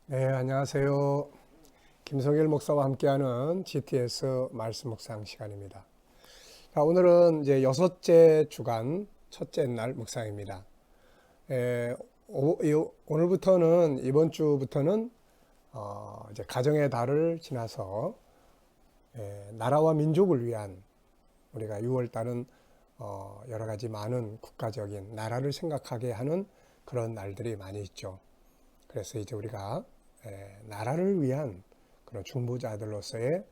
네, 안녕하세요. 김성일 목사와 함께하는 GTS 말씀 묵상 시간입니다. 자, 오늘은 이제 여섯째 주간 첫째 날 묵상입니다. 오늘부터는 이번 주부터는 이제 가정의 달을 지나서 나라와 민족을 위한 우리가 6월 달은 여러 가지 많은 국가적인 나라를 생각하게 하는 그런 날들이 많이 있죠. 그래서 이제 우리가 나라를 위한 그런 중보자들로서의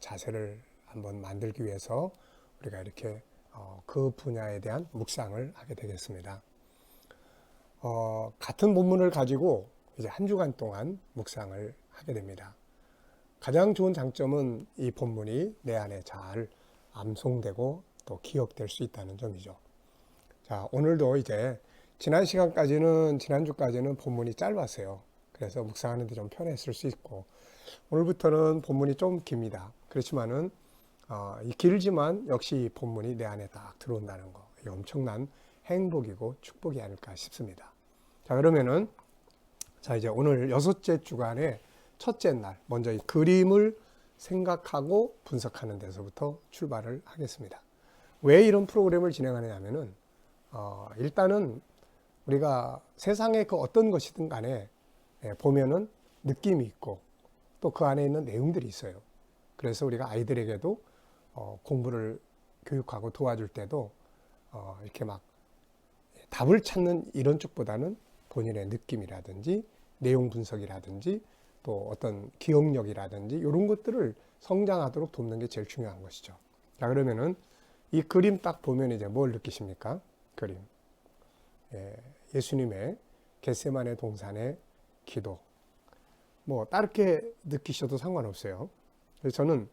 자세를 한번 만들기 위해서 우리가 이렇게 그 분야에 대한 묵상을 하게 되겠습니다. 같은 본문을 가지고 이제 한 주간 동안 묵상을 하게 됩니다. 가장 좋은 장점은 이 본문이 내 안에 잘 암송되고 또 기억될 수 있다는 점이죠. 자, 오늘도 이제 지난주까지는 본문이 짧았어요. 그래서 묵상하는데 좀 편했을 수 있고, 오늘부터는 본문이 좀 깁니다. 그렇지만은, 길지만 역시 본문이 내 안에 딱 들어온다는 거. 이게 엄청난 행복이고 축복이 아닐까 싶습니다. 자, 그러면은, 자, 이제 오늘 여섯째 주간의 첫째 날, 먼저 이 그림을 생각하고 분석하는 데서부터 출발을 하겠습니다. 왜 이런 프로그램을 진행하느냐면은, 일단은 우리가 세상의 그 어떤 것이든 간에 보면은 느낌이 있고 또 그 안에 있는 내용들이 있어요. 그래서 우리가 아이들에게도 공부를 교육하고 도와줄 때도 이렇게 막 답을 찾는 이런 쪽보다는 본인의 느낌이라든지 내용 분석이라든지 또 어떤 기억력이라든지 이런 것들을 성장하도록 돕는 게 제일 중요한 것이죠. 자, 그러면은 이 그림 딱 보면 이제 뭘 느끼십니까? 그림. 예수님의 겟세마네 동산의 기도. 뭐 다르게 느끼셔도 상관없어요. 그래서 저는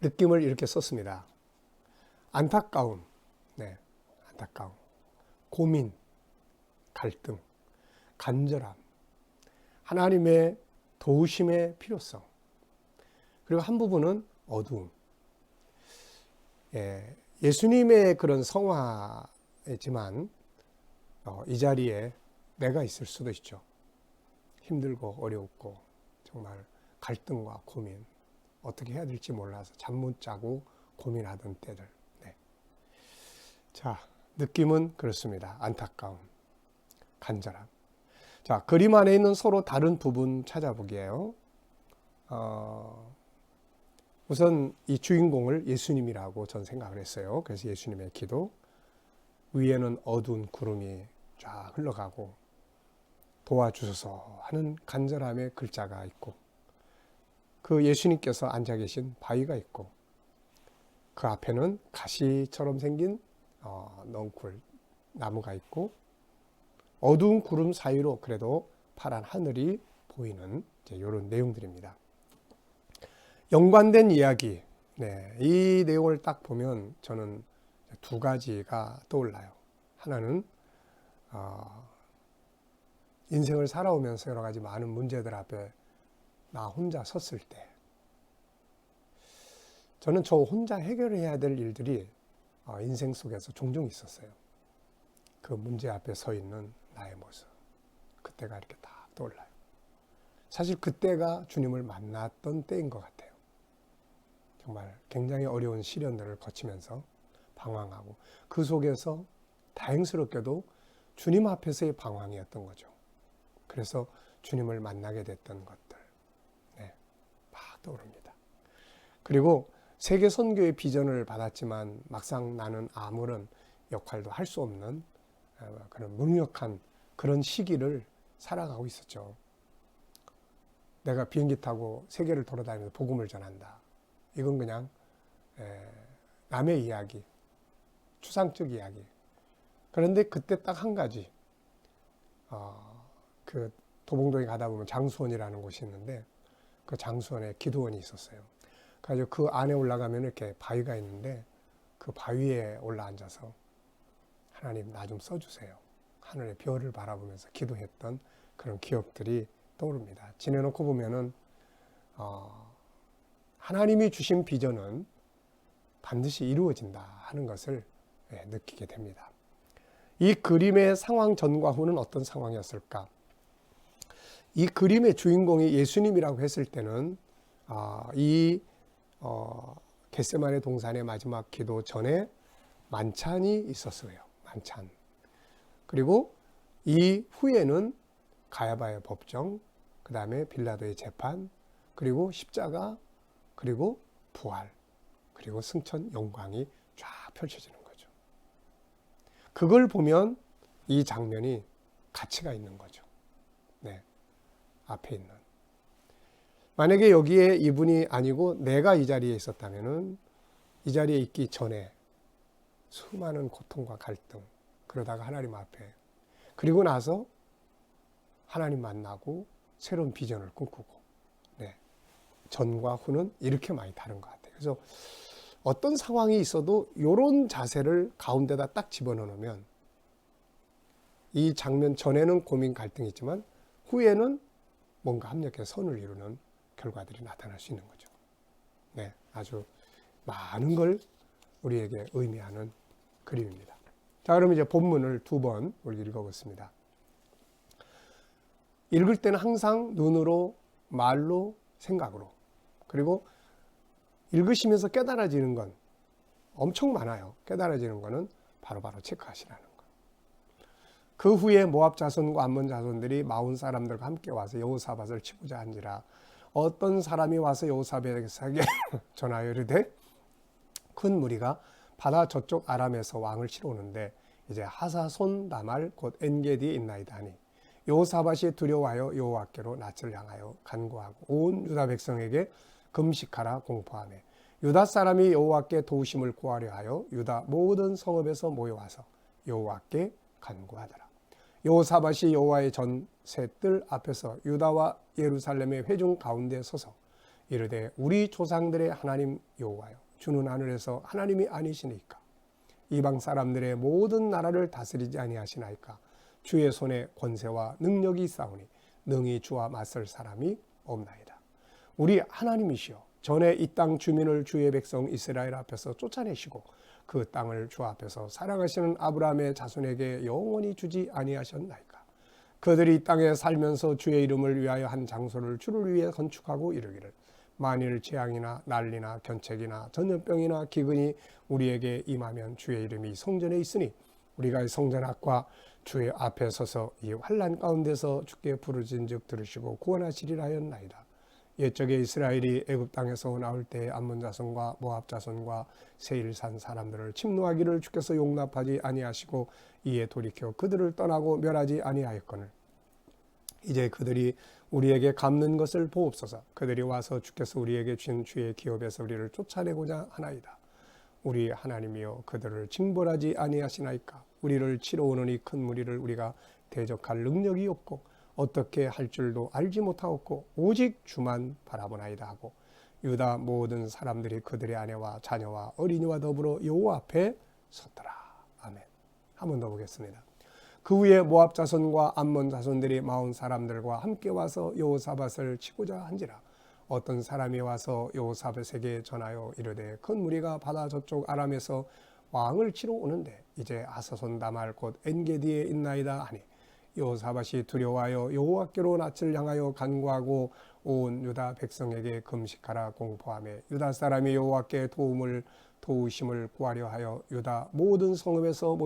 느낌을 이렇게 썼습니다. 안타까움, 안타까움, 고민, 갈등, 간절함, 하나님의 도우심의 필요성, 그리고 한 부분은 어두움. 예수님의 그런 성화이지만 이 자리에 내가 있을 수도 있죠. 힘들고 어렵고 정말 갈등과 고민, 어떻게 해야 될지 몰라서 잠 못 자고 고민하던 때들. 자, 느낌은 그렇습니다. 안타까움, 간절함. 자, 그림 안에 있는 서로 다른 부분 찾아보게요. 우선 이 주인공을 예수님이라고 전 생각을 했어요. 그래서 예수님의 기도. 위에는 어두운 구름이 쫙 흘러가고 도와주소서 하는 간절함의 글자가 있고, 그 예수님께서 앉아 계신 바위가 있고, 그 앞에는 가시처럼 생긴 넝쿨 나무가 있고, 어두운 구름 사이로 그래도 파란 하늘이 보이는 이런 내용들입니다. 연관된 이야기. 이 내용을 딱 보면 저는 두 가지가 떠올라요. 하나는 인생을 살아오면서 여러 가지 많은 문제들 앞에 나 혼자 섰을 때 저는 저 혼자 해결해야 될 일들이 인생 속에서 종종 있었어요. 그 문제 앞에 서 있는 나의 모습. 그때가 이렇게 딱 떠올라요. 사실 그때가 주님을 만났던 때인 것 같아요. 정말 굉장히 어려운 시련들을 거치면서 방황하고 그 속에서 다행스럽게도 주님 앞에서의 방황이었던 거죠. 그래서 주님을 만나게 됐던 것들 막 떠오릅니다. 그리고 세계 선교의 비전을 받았지만 막상 나는 아무런 역할도 할 수 없는 그런 무능력한 그런 시기를 살아가고 있었죠. 내가 비행기 타고 세계를 돌아다니면서 복음을 전한다. 이건 그냥 남의 이야기, 추상적 이야기. 그런데 그때 딱 한 가지, 그 도봉동에 가다 보면 장수원이라는 곳이 있는데 그 장수원에 기도원이 있었어요. 그래서 그 안에 올라가면 이렇게 바위가 있는데 그 바위에 올라앉아서 하나님 나 좀 써주세요. 하늘의 별을 바라보면서 기도했던 그런 기억들이 떠오릅니다. 지내놓고 보면은 하나님이 주신 비전은 반드시 이루어진다 하는 것을 느끼게 됩니다. 이 그림의 상황 전과 후는 어떤 상황이었을까? 이 그림의 주인공이 예수님이라고 했을 때는 이 겟세마네 동산의 마지막 기도 전에 만찬이 있었어요. 만찬. 그리고 이 후에는 가야바의 법정, 그 다음에 빌라도의 재판, 그리고 십자가, 그리고 부활, 그리고 승천 영광이 쫙 펼쳐지는 거죠. 그걸 보면 이 장면이 가치가 있는 거죠. 네, 앞에 있는. 만약에 여기에 이분이 아니고 내가 이 자리에 있었다면은 이 자리에 있기 전에 수많은 고통과 갈등, 그러다가 하나님 앞에, 그리고 나서 하나님 만나고 새로운 비전을 꿈꾸고, 네, 전과 후는 이렇게 많이 다른 것 같아요. 그래서 어떤 상황이 있어도 이런 자세를 가운데다 딱 집어넣으면 이 장면 전에는 고민 갈등이 있지만 후에는 뭔가 합력해서 선을 이루는 결과들이 나타날 수 있는 거죠. 네, 아주 많은 걸 우리에게 의미하는 그림입니다. 자, 그럼 이제 본문을 두 번 우리 읽어보겠습니다. 읽을 때는 항상 눈으로, 말로, 생각으로, 그리고 읽으시면서 깨달아지는 건 엄청 많아요. 깨달아지는 거는 바로바로 체크하시라는 거. 그 후에 모압 자손과 암몬 자손들이 마온 사람들과 함께 와서 여호사밧을 치고자 한지라. 어떤 사람이 와서 여호사밧에게 전하여 이르되 큰 무리가 바다 저쪽 아람에서 왕을 치러 오는데 이제 하사손 다말 곧 엔게디에 있나이다 하니 여호사밧이 두려워하여 여호와께로 낯을 향하여 간구하고 온 유다 백성에게 금식하라 공포하며 유다 사람이 여호와께 도우심을 구하려 하여 유다 모든 성읍에서 모여와서 여호와께 간구하더라. 여호사밧이 여호와의 전 셋들 앞에서 유다와 예루살렘의 회중 가운데 서서 이르되 우리 조상들의 하나님 여호와여 주는 하늘에서 하나님이 아니시니까 이방 사람들의 모든 나라를 다스리지 아니하시나이까 주의 손에 권세와 능력이 있사오니 능히 주와 맞설 사람이 없나이다. 우리 하나님이시여 전에 이 땅 주민을 주의 백성 이스라엘 앞에서 쫓아내시고 그 땅을 주 앞에서 사랑하시는 아브라함의 자손에게 영원히 주지 아니하셨나이까. 그들이 이 땅에 살면서 주의 이름을 위하여 한 장소를 주를 위해 건축하고 이르기를 만일 재앙이나 난리나 견책이나 전염병이나 기근이 우리에게 임하면 주의 이름이 성전에 있으니 우리가 이 성전 앞과 주의 앞에 서서 이 환난 가운데서 주께 부르짖은즉 들으시고 구원하시리라 하였나이다. 옛적에 이스라엘이 애굽 땅에서 나올 때 암몬 자손과 모압 자손과 세일산 사람들을 침노하기를 주께서 용납하지 아니하시고 이에 돌이켜 그들을 떠나고 멸하지 아니하였거늘 이제 그들이 우리에게 갚는 것을 보옵소서. 그들이 와서 주께서 우리에게 주신 주의 기업에서 우리를 쫓아내고자 하나이다. 우리 하나님이여 그들을 징벌하지 아니하시나이까. 우리를 치러 오는 이 큰 무리를 우리가 대적할 능력이 없고 어떻게 할 줄도 알지 못하옵고 오직 주만 바라보나이다 하고 유다 모든 사람들이 그들의 아내와 자녀와 어린이와 더불어 여호와 앞에 섰더라. 아멘. 한 번 더 보겠습니다. 그 후에 모압 자손과 암몬 자손들이 마온 사람들과 함께 와서 여호사밧을 치고자 한지라. 어떤 사람이 와서 여호사밧에게 전하여 이르되 큰 무리가 바다 저쪽 아람에서 왕을 치러 오는데 이제 하사손 다말 곧 엔게디에 있나이다 하니 여호사밧이 두려워하여 여호와께로 낯을 향하여 간구하고 온 유다 백성에게 금식하라 공포하며 유다 사람이 여호와께 도우심을 구하려 하여 유다 모든 성읍에서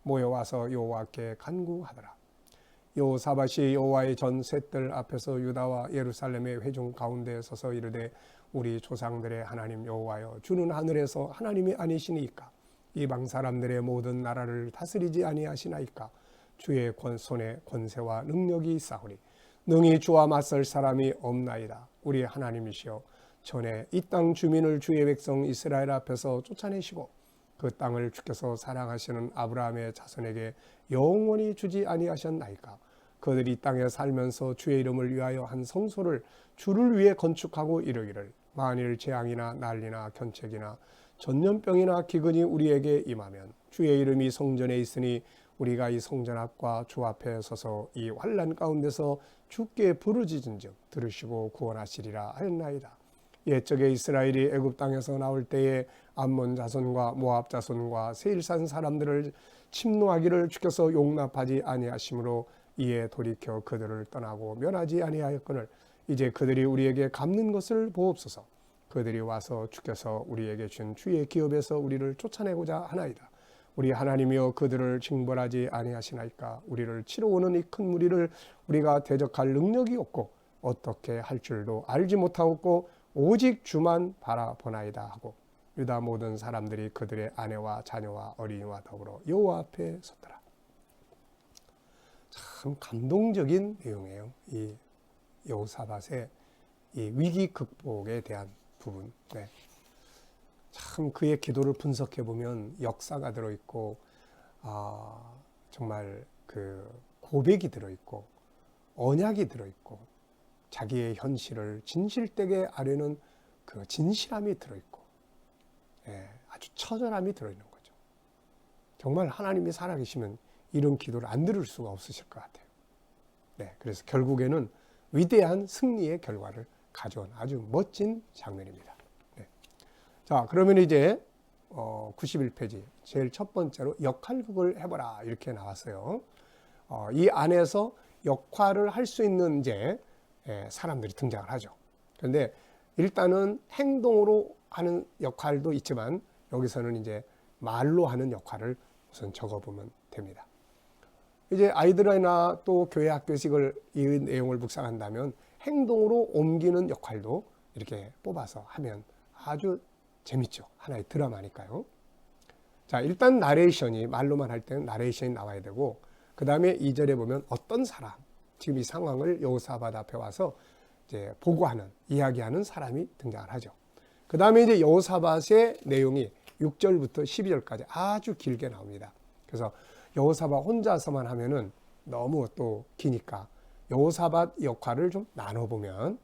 모여와서 여호와께 간구하더라. 여호사밧이 여호와의 전 셋들 앞에서 유다와 예루살렘의 회중 가운데 서서 이르되 우리 조상들의 하나님 여호와여 주는 하늘에서 하나님이 아니시니까 이방 사람들의 모든 나라를 다스리지 아니하시나이까. 주의 손에 권세와 능력이 있사오니 능히 주와 맞설 사람이 없나이다. 우리 하나님이시여 전에 이 땅 주민을 주의 백성 이스라엘 앞에서 쫓아내시고 그 땅을 주께서 사랑하시는 아브라함의 자손에게 영원히 주지 아니하셨나이까. 그들이 이 땅에 살면서 주의 이름을 위하여 한 성소를 주를 위해 건축하고 이르기를 만일 재앙이나 난리나 견책이나 전염병이나 기근이 우리에게 임하면 주의 이름이 성전에 있으니 우리가 이 성전 앞과 주 앞에 서서 이 환난 가운데서 주께 부르짖은즉 들으시고 구원하시리라 하였나이다. 옛적에 이스라엘이 애굽 땅에서 나올 때에 암몬 자손과 모압 자손과 세일산 사람들을 침노하기를 주께서 용납하지 아니하심으로 이에 돌이켜 그들을 떠나고 멸하지 아니하였거늘 이제 그들이 우리에게 갚는 것을 보옵소서. 그들이 와서 주께서 우리에게 준 주의 기업에서 우리를 쫓아내고자 하나이다. 우리 하나님이여 그들을 징벌하지 아니하시나이까. 우리를 치러 오는 이 큰 무리를 우리가 대적할 능력이 없고 어떻게 할 줄도 알지 못하고 오직 주만 바라보나이다 하고 유다 모든 사람들이 그들의 아내와 자녀와 어린이와 더불어 여호와 앞에 섰더라. 참 감동적인 내용이에요. 이 여호사밧의 이 위기 극복에 대한 부분. 네. 참 그의 기도를 분석해 보면 역사가 들어있고 정말 그 고백이 들어있고 언약이 들어있고 자기의 현실을 진실되게 아뢰는 그 진실함이 들어있고 아주 처절함이 들어있는 거죠. 정말 하나님이 살아계시면 이런 기도를 안 들을 수가 없으실 것 같아요. 네, 그래서 결국에는 위대한 승리의 결과를 가져온 아주 멋진 장면입니다. 네. 자, 그러면 이제 91페이지 제일 첫 번째로 역할극을 해보라 이렇게 나왔어요. 이 안에서 역할을 할 수 있는 이제 사람들이 등장을 하죠. 그런데 일단은 행동으로 하는 역할도 있지만 여기서는 이제 말로 하는 역할을 우선 적어보면 됩니다. 이제 아이들이나 또 교회 학교식을 이 내용을 묵상한다면 행동으로 옮기는 역할도 이렇게 뽑아서 하면 아주 재밌죠. 하나의 드라마니까요. 자, 일단 나레이션이 말로만 할 때는 나레이션이 나와야 되고 그 다음에 2절에 보면 어떤 사람 지금 이 상황을 여호사밧 앞에 와서 이제 보고하는 이야기하는 사람이 등장을 하죠. 그 다음에 이제 여호사밧의 내용이 6절부터 12절까지 아주 길게 나옵니다. 그래서 여호사밧 혼자서만 하면은 너무 또 기니까 여호사밧 역할을 좀 나눠보면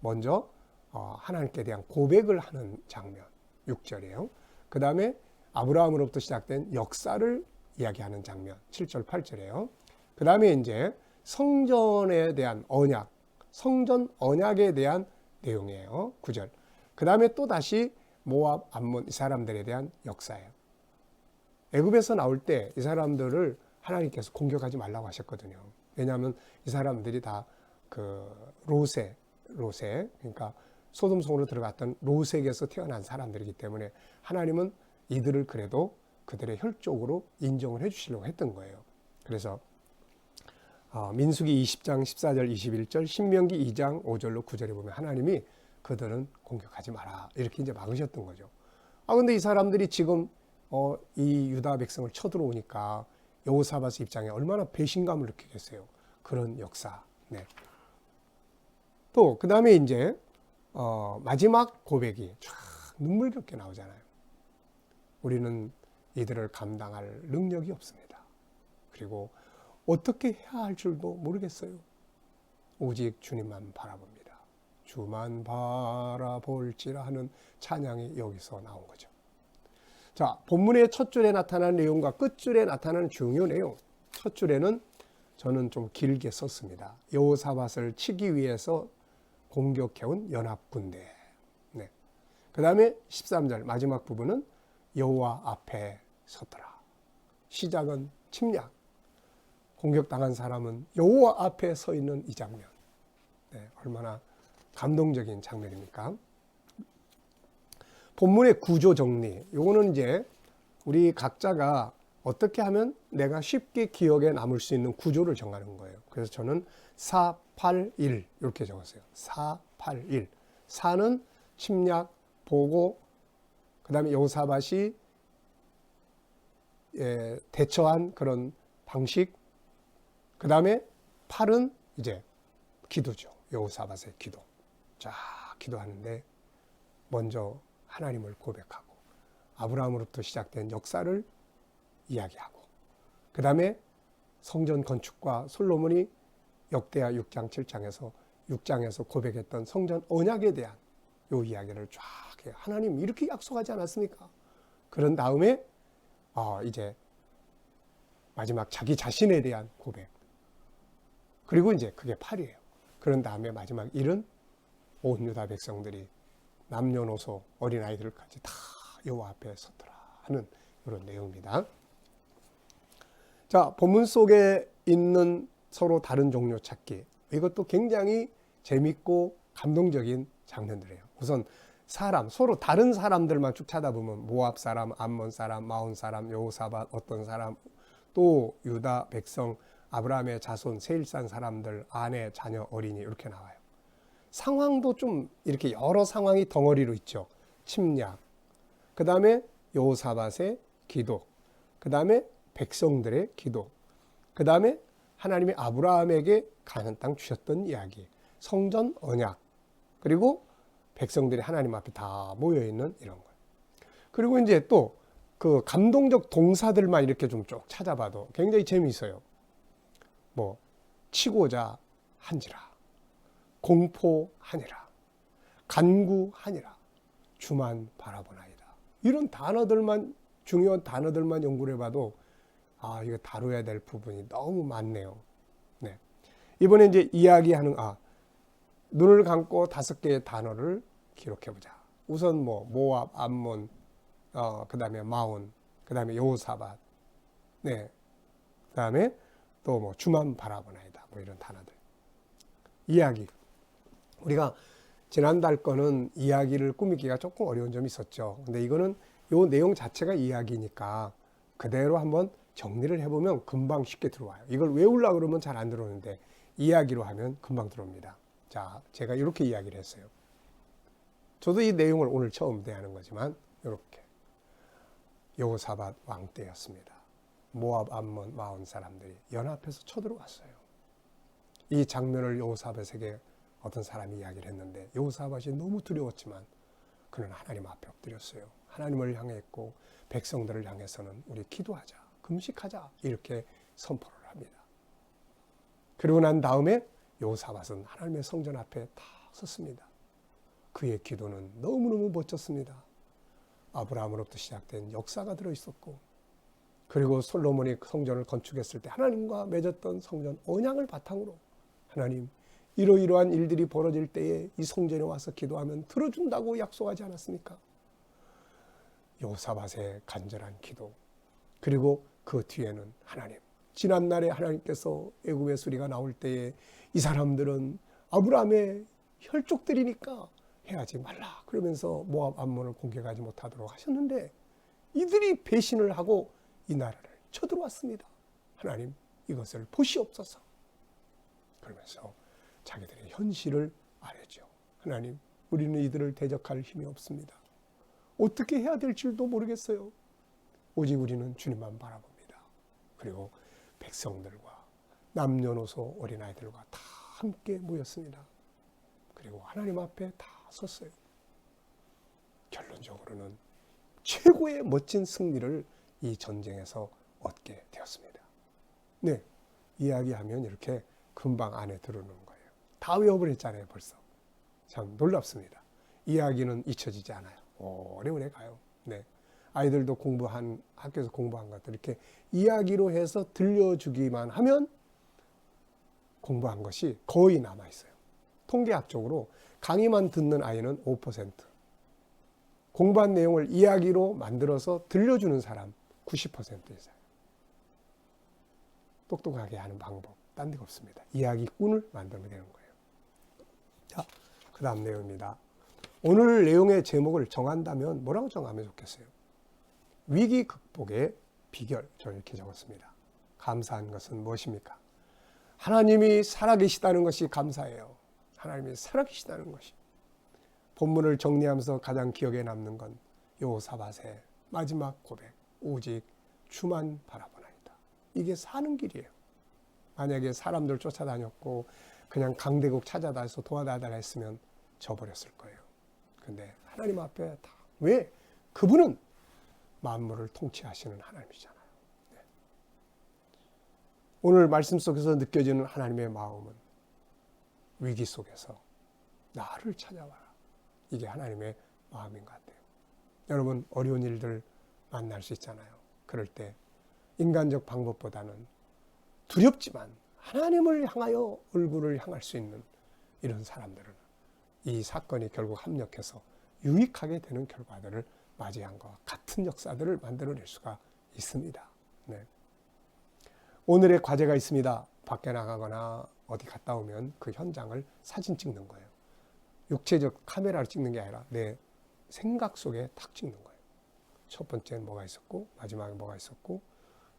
먼저 하나님께 대한 고백을 하는 장면 6절이에요. 그 다음에 아브라함으로부터 시작된 역사를 이야기하는 장면 7절 8절이에요. 그 다음에 이제 성전에 대한 언약, 성전 언약에 대한 내용이에요. 9절. 그 다음에 또 다시 모압, 암몬 이 사람들에 대한 역사예요. 애굽에서 나올 때 이 사람들을 하나님께서 공격하지 말라고 하셨거든요. 왜냐하면 이 사람들이 다 그 로세 그러니까 소돔성으로 들어갔던 로색에서 태어난 사람들이기 때문에 하나님은 이들을 그래도 그들의 혈족으로 인정을 해주시려고 했던 거예요. 그래서 민수기 20장 14절 21절 신명기 2장 5절로 9절에 보면 하나님이 그들은 공격하지 마라 이렇게 이제 막으셨던 거죠. 근데 이 사람들이 지금 이 유다 백성을 쳐들어오니까 여호사밧 입장에 얼마나 배신감을 느끼겠어요. 그런 역사. 네. 또 그 다음에 이제 마지막 고백이 쫙 눈물겹게 나오잖아요. 우리는 이들을 감당할 능력이 없습니다. 그리고 어떻게 해야 할 줄도 모르겠어요. 오직 주님만 바라봅니다. 주만 바라볼지라 하는 찬양이 여기서 나온 거죠. 자, 본문의 첫 줄에 나타난 내용과 끝 줄에 나타나는 중요 내용. 첫 줄에는 저는 좀 길게 썼습니다. 여호사밧을 치기 위해서 공격해온 연합군대. 네. 그 다음에 13절 마지막 부분은 여호와 앞에 섰더라. 시작은 침략. 공격당한 사람은 여호와 앞에 서 있는 이 장면. 네, 얼마나 감동적인 장면입니까? 본문의 구조 정리. 요거는 이제 우리 각자가 어떻게 하면 내가 쉽게 기억에 남을 수 있는 구조를 정하는 거예요. 그래서 저는 4, 8, 1 이렇게 적었어요. 4, 8, 1. 4는 침략, 보고, 그 다음에 여호사밧이 대처한 그런 방식, 그 다음에 8은 이제 기도죠. 여호사밧의 기도. 자, 기도하는데 먼저 하나님을 고백하고 아브라함으로부터 시작된 역사를 이야기하고 그 다음에 성전 건축과 솔로몬이 역대하 6장 7장에서 고백했던 성전 언약에 대한 요 이야기를 쫙 해요. 하나님 이렇게 약속하지 않았습니까? 그런 다음에 이제 마지막 자기 자신에 대한 고백. 그리고 이제 그게 8이에요. 그런 다음에 마지막 1은 온 유다 백성들이 남녀노소 어린아이들까지 다 여호와 앞에 섰더라 하는 이런 내용입니다. 자, 본문 속에 있는 서로 다른 종류 찾기. 이것도 굉장히 재밌고 감동적인 장면들이에요. 우선 사람, 서로 다른 사람들만 쭉 찾아보면 모압 사람, 암몬 사람, 마온 사람, 여호사밧 어떤 사람, 또 유다 백성, 아브라함의 자손, 세일산 사람들, 아내, 자녀, 어린이 이렇게 나와요. 상황도 좀 이렇게 여러 상황이 덩어리로 있죠. 침략, 그 다음에 여호사밧의 기도, 그 다음에 백성들의 기도, 그 다음에 하나님이 아브라함에게 가나안 땅 주셨던 이야기, 성전 언약, 그리고 백성들이 하나님 앞에 다 모여있는 이런 거예요. 그리고 이제 또 그 감동적 동사들만 이렇게 좀 쭉 찾아봐도 굉장히 재미있어요. 뭐 치고자 한지라, 공포하니라, 간구하니라, 주만 바라보나이다. 이런 단어들만, 중요한 단어들만 연구를 해봐도 이거 다뤄야 될 부분이 너무 많네요. 네. 이번에 이제 이야기하는 눈을 감고 5개의 단어를 기록해보자. 우선 뭐 모압, 암몬, 그 다음에 마온, 그 다음에 여호사밧, 네, 그 다음에 또 뭐 주만 바라보나이다. 뭐 이런 단어들. 이야기. 우리가 지난달 거는 이야기를 꾸미기가 조금 어려운 점이 있었죠. 근데 이거는 요 내용 자체가 이야기니까 그대로 한번 정리를 해보면 금방 쉽게 들어와요. 이걸 외우려고 그러면 잘 안 들어오는데 이야기로 하면 금방 들어옵니다. 자, 제가 이렇게 이야기를 했어요. 저도 이 내용을 오늘 처음 대하는 거지만 이렇게 여호사밧 왕 때였습니다. 모압, 암몬, 마온 사람들이 연합해서 쳐들어왔어요. 이 장면을 여호사밧에게 어떤 사람이 이야기를 했는데 여호사밧이 너무 두려웠지만 그는 하나님 앞에 엎드렸어요. 하나님을 향했고 백성들을 향해서는 우리 기도하자, 금식하자 이렇게 선포를 합니다. 그리고 난 다음에 여호사밧은 하나님의 성전 앞에 다 섰습니다. 그의 기도는 너무너무 멋졌습니다. 아브라함으로부터 시작된 역사가 들어있었고, 그리고 솔로몬이 성전을 건축했을 때 하나님과 맺었던 성전 언약을 바탕으로 하나님, 이러이러한 일들이 벌어질 때에 이 성전에 와서 기도하면 들어준다고 약속하지 않았습니까? 여호사밧의 간절한 기도, 그리고 그 뒤에는 하나님, 지난날에 하나님께서 애굽의 수리가 나올 때에 이 사람들은 아브라함의 혈족들이니까 해하지 말라 그러면서 모압 암몬을 공격하지 못하도록 하셨는데 이들이 배신을 하고 이 나라를 쳐들어왔습니다. 하나님, 이것을 보시옵소서. 그러면서 자기들의 현실을 아뢰죠. 하나님, 우리는 이들을 대적할 힘이 없습니다. 어떻게 해야 될지도 모르겠어요. 오직 우리는 주님만 바라봅니다. 그리고 백성들과 남녀노소 어린아이들과 다 함께 모였습니다. 그리고 하나님 앞에 다 섰어요. 결론적으로는 최고의 멋진 승리를 이 전쟁에서 얻게 되었습니다. 네, 이야기하면 이렇게 금방 안에 들어오는 거예요. 다 외워버렸잖아요, 벌써. 참 놀랍습니다. 이야기는 잊혀지지 않아요. 오래오래 가요. 네, 아이들도 학교에서 공부한 것들 이렇게 이야기로 해서 들려주기만 하면 공부한 것이 거의 남아있어요. 통계학적으로 강의만 듣는 아이는 5%, 공부한 내용을 이야기로 만들어서 들려주는 사람 90% 이상. 똑똑하게 하는 방법 딴 데가 없습니다. 이야기꾼을 만들면 되는 거예요. 자, 그 다음 내용입니다. 오늘 내용의 제목을 정한다면 뭐라고 정하면 좋겠어요? 위기 극복의 비결. 저는 이렇게 적었습니다. 감사한 것은 무엇입니까? 하나님이 살아계시다는 것이 감사해요. 하나님이 살아계시다는 것이. 본문을 정리하면서 가장 기억에 남는 건 여호사밧의 마지막 고백. 오직 주만 바라보나이다. 이게 사는 길이에요. 만약에 사람들 쫓아다녔고 그냥 강대국 찾아다녀서 도와달라 했으면 져버렸을 거예요. 근데 하나님 앞에 다. 왜? 그분은 만물을 통치하시는 하나님이잖아요. 네. 오늘 말씀 속에서 느껴지는 하나님의 마음은 위기 속에서 나를 찾아와라. 이게 하나님의 마음인 것 같아요. 여러분, 어려운 일들 만날 수 있잖아요. 그럴 때 인간적 방법보다는 두렵지만 하나님을 향하여 얼굴을 향할 수 있는 이런 사람들은 이 사건이 결국 합력해서 유익하게 되는 결과들을 맞이한 것과 같은 역사들을 만들어낼 수가 있습니다. 네. 오늘의 과제가 있습니다. 밖에 나가거나 어디 갔다 오면 그 현장을 사진 찍는 거예요. 육체적 카메라로 찍는 게 아니라 내 생각 속에 탁 찍는 거예요. 첫 번째는 뭐가 있었고 마지막에 뭐가 있었고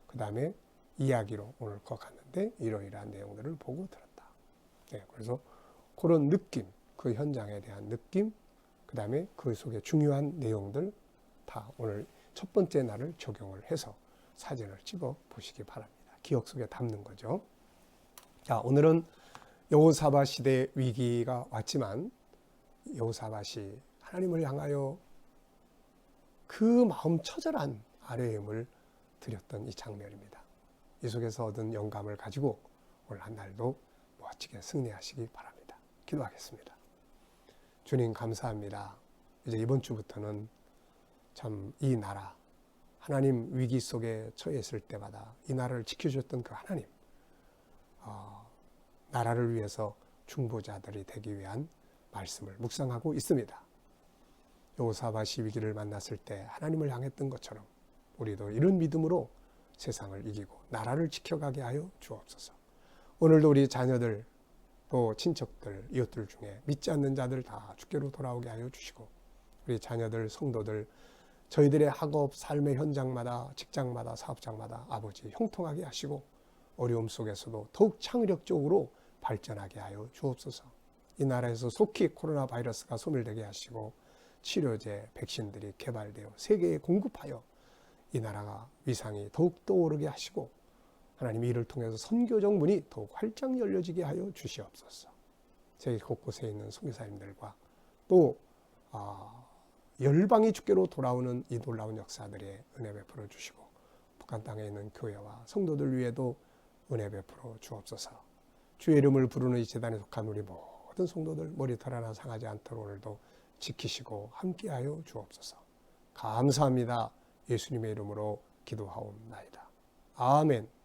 그 다음에 이야기로 오늘 거 갔는데 이러이러한 내용들을 보고 들었다. 네, 그래서 그런 느낌, 그 현장에 대한 느낌, 그 다음에 그 속에 중요한 내용들 다 오늘 첫 번째 날을 적용을 해서 사진을 찍어 보시기 바랍니다. 기억 속에 담는 거죠. 자, 오늘은 여호사밧 시대 위기가 왔지만 여호사밧이 하나님을 향하여 그 마음 처절한 아뢰음을 드렸던 이 장면입니다. 이 속에서 얻은 영감을 가지고 오늘 한 날도 멋지게 승리하시기 바랍니다. 기도하겠습니다. 주님 감사합니다. 이제 이번 주부터는 참 이 나라 하나님 위기 속에 처했을 때마다 이 나라를 지켜주셨던 그 하나님 나라를 위해서 중보자들이 되기 위한 말씀을 묵상하고 있습니다. 여호사밧이 위기를 만났을 때 하나님을 향했던 것처럼 우리도 이런 믿음으로 세상을 이기고 나라를 지켜가게 하여 주옵소서. 오늘도 우리 자녀들 또 친척들 이웃들 중에 믿지 않는 자들 다 주께로 돌아오게 하여 주시고 우리 자녀들 성도들 저희들의 학업 삶의 현장마다 직장마다 사업장마다 아버지 형통하게 하시고 어려움 속에서도 더욱 창의력적으로 발전하게 하여 주옵소서. 이 나라에서 속히 코로나 바이러스가 소멸되게 하시고 치료제, 백신들이 개발되어 세계에 공급하여 이 나라가 위상이 더욱 떠오르게 하시고 하나님 이를 통해서 선교적 문이 더욱 활짝 열려지게 하여 주시옵소서. 세계 곳곳에 있는 선교사님들과 또 열방이 주께로 돌아오는 이 놀라운 역사들의 은혜 베풀어 주시고 북한 땅에 있는 교회와 성도들 위에도 은혜 베풀어 주옵소서. 주의 이름을 부르는 이 재단에 속한 우리 모든 성도들 머리털 하나 상하지 않도록 오늘도 지키시고 함께하여 주옵소서. 감사합니다. 예수님의 이름으로 기도하옵나이다. 아멘.